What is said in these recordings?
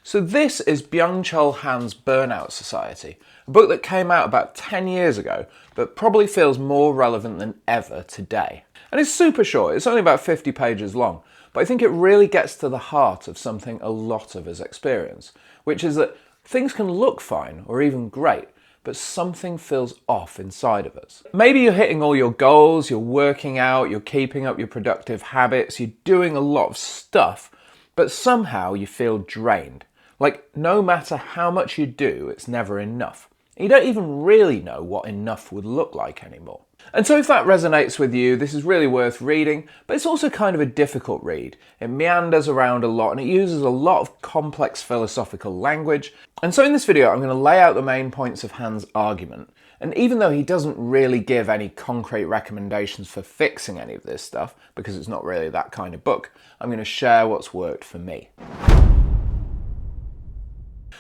So this is Byung-Chul Han's Burnout Society, a book that came out about 10 years ago, but probably feels more relevant than ever today. And it's super short, it's only about 50 pages long, but I think it really gets to the heart of something a lot of us experience, which is that things can look fine or even great, but something feels off inside of us. Maybe you're hitting all your goals, you're working out, you're keeping up your productive habits, you're doing a lot of stuff, but somehow you feel drained. Like, no matter how much you do, it's never enough. You don't even really know what enough would look like anymore. And so if that resonates with you, this is really worth reading, but it's also kind of a difficult read. It meanders around a lot and it uses a lot of complex philosophical language. And so in this video, I'm going to lay out the main points of Han's argument. And even though he doesn't really give any concrete recommendations for fixing any of this stuff, because it's not really that kind of book, I'm going to share what's worked for me.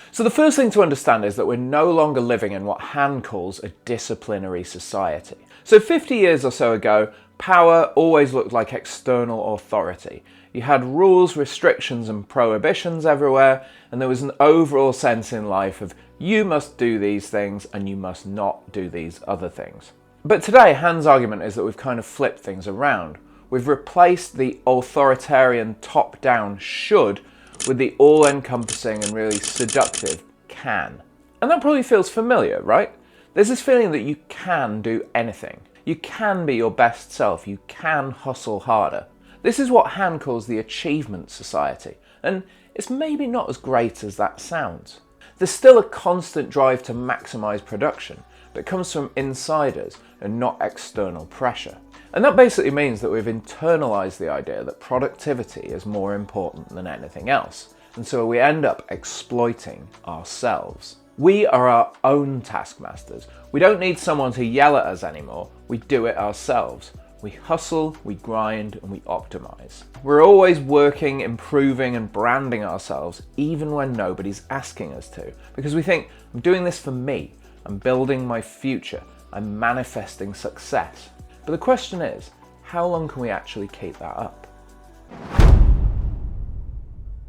So the first thing to understand is that we're no longer living in what Han calls a disciplinary society. So 50 years or so ago, power always looked like external authority. You had rules, restrictions and prohibitions everywhere, and there was an overall sense in life of you must do these things and you must not do these other things. But today, Han's argument is that we've kind of flipped things around. We've replaced the authoritarian top-down should with the all-encompassing and really seductive can. And that probably feels familiar, right? There's this feeling that you can do anything. You can be your best self. You can hustle harder. This is what Han calls the Achievement Society, and it's maybe not as great as that sounds. There's still a constant drive to maximize production, but it comes from insiders and not external pressure. And that basically means that we've internalized the idea that productivity is more important than anything else. And so we end up exploiting ourselves. We are our own taskmasters. We don't need someone to yell at us anymore. We do it ourselves. We hustle, we grind, and we optimize. We're always working, improving, and branding ourselves, even when nobody's asking us to. Because we think, I'm doing this for me. I'm building my future. I'm manifesting success. But the question is, how long can we actually keep that up?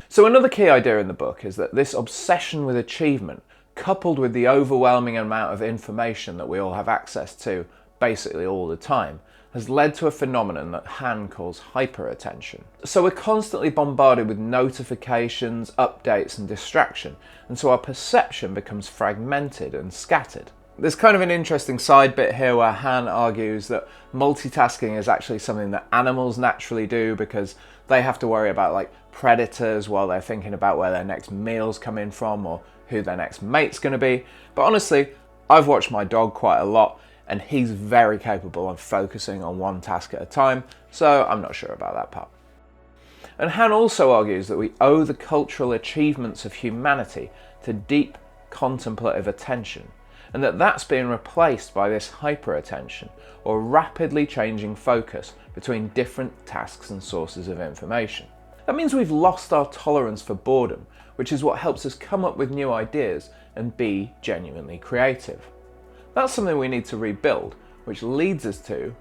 So another key idea in the book is that this obsession with achievement, coupled with the overwhelming amount of information that we all have access to basically all the time, has led to a phenomenon that Han calls hyperattention. So we're constantly bombarded with notifications, updates and distraction, and so our perception becomes fragmented and scattered. There's kind of an interesting side bit here where Han argues that multitasking is actually something that animals naturally do because they have to worry about like predators while they're thinking about where their next meal's coming from or who their next mate's going to be. But honestly, I've watched my dog quite a lot and he's very capable of focusing on one task at a time, so I'm not sure about that part. And Han also argues that we owe the cultural achievements of humanity to deep contemplative attention, and that that's being replaced by this hyperattention, or rapidly changing focus between different tasks and sources of information. That means we've lost our tolerance for boredom, which is what helps us come up with new ideas and be genuinely creative. That's something we need to rebuild, which leads us to...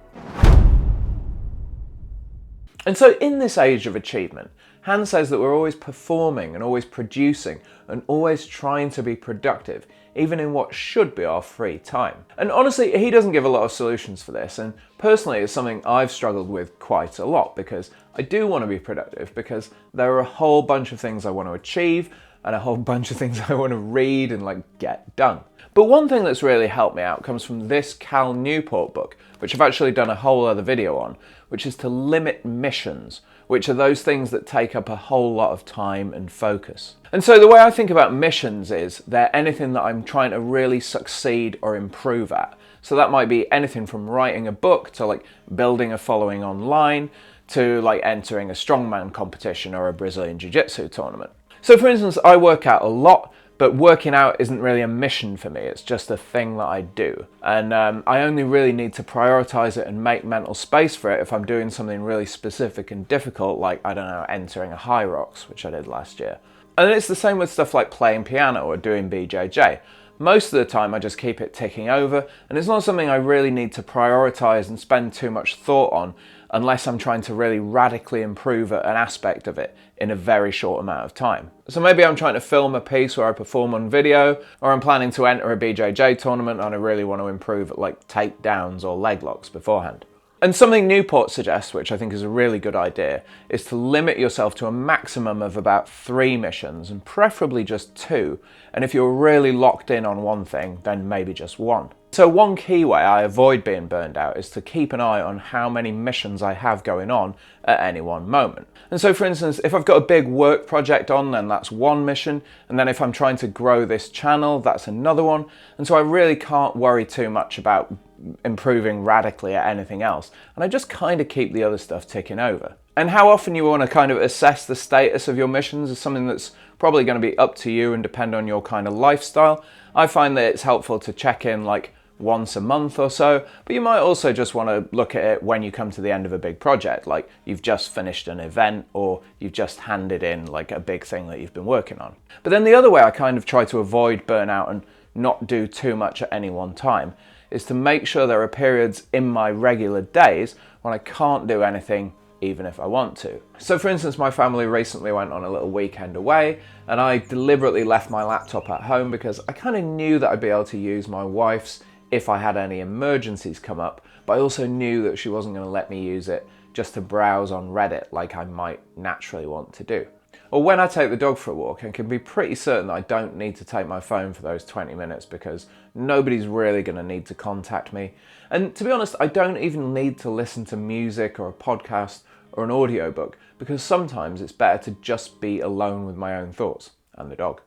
And so in this age of achievement, Han says that we're always performing and always producing and always trying to be productive, even in what should be our free time. And honestly, he doesn't give a lot of solutions for this, and personally it's something I've struggled with quite a lot because I do want to be productive because there are a whole bunch of things I want to achieve and a whole bunch of things I want to read and like get done. But one thing that's really helped me out comes from this Cal Newport book, which I've actually done a whole other video on, which is to limit missions, which are those things that take up a whole lot of time and focus. And so the way I think about missions is they're anything that I'm trying to really succeed or improve at. So that might be anything from writing a book to like building a following online to like entering a strongman competition or a Brazilian Jiu-Jitsu tournament. So for instance, I work out a lot, but working out isn't really a mission for me, it's just a thing that I do. And I only really need to prioritize it and make mental space for it if I'm doing something really specific and difficult, like, I don't know, entering a high rocks, which I did last year. And it's the same with stuff like playing piano or doing BJJ. Most of the time I just keep it ticking over, and it's not something I really need to prioritize and spend too much thought on, unless I'm trying to really radically improve an aspect of it in a very short amount of time. So maybe I'm trying to film a piece where I perform on video, or I'm planning to enter a BJJ tournament and I really want to improve at like takedowns or leg locks beforehand. And something Newport suggests, which I think is a really good idea, is to limit yourself to a maximum of about 3 missions, and preferably just 2. And if you're really locked in on one thing, then maybe just 1. So one key way I avoid being burned out is to keep an eye on how many missions I have going on at any one moment. And so for instance, if I've got a big work project on, then that's 1 mission. And then if I'm trying to grow this channel, that's another one. And so I really can't worry too much about improving radically at anything else. And I just kind of keep the other stuff ticking over. And how often you want to kind of assess the status of your missions is something that's probably going to be up to you and depend on your kind of lifestyle. I find that it's helpful to check in like once a month or so, but you might also just want to look at it when you come to the end of a big project, like you've just finished an event or you've just handed in like a big thing that you've been working on. But then the other way I kind of try to avoid burnout and not do too much at any one time is to make sure there are periods in my regular days when I can't do anything even if I want to. So for instance, my family recently went on a little weekend away and I deliberately left my laptop at home because I kind of knew that I'd be able to use my wife's if I had any emergencies come up, but I also knew that she wasn't going to let me use it just to browse on Reddit like I might naturally want to do. Or when I take the dog for a walk, I can be pretty certain that I don't need to take my phone for those 20 minutes because nobody's really going to need to contact me. And to be honest, I don't even need to listen to music or a podcast or an audiobook because sometimes it's better to just be alone with my own thoughts and the dog.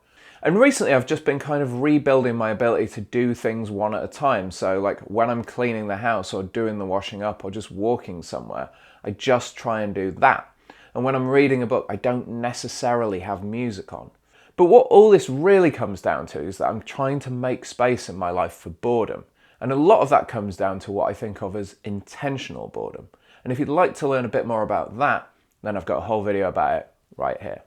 And recently I've just been kind of rebuilding my ability to do things one at a time. So like when I'm cleaning the house or doing the washing up or just walking somewhere, I just try and do that. And when I'm reading a book, I don't necessarily have music on. But what all this really comes down to is that I'm trying to make space in my life for boredom. And a lot of that comes down to what I think of as intentional boredom. And if you'd like to learn a bit more about that, then I've got a whole video about it right here.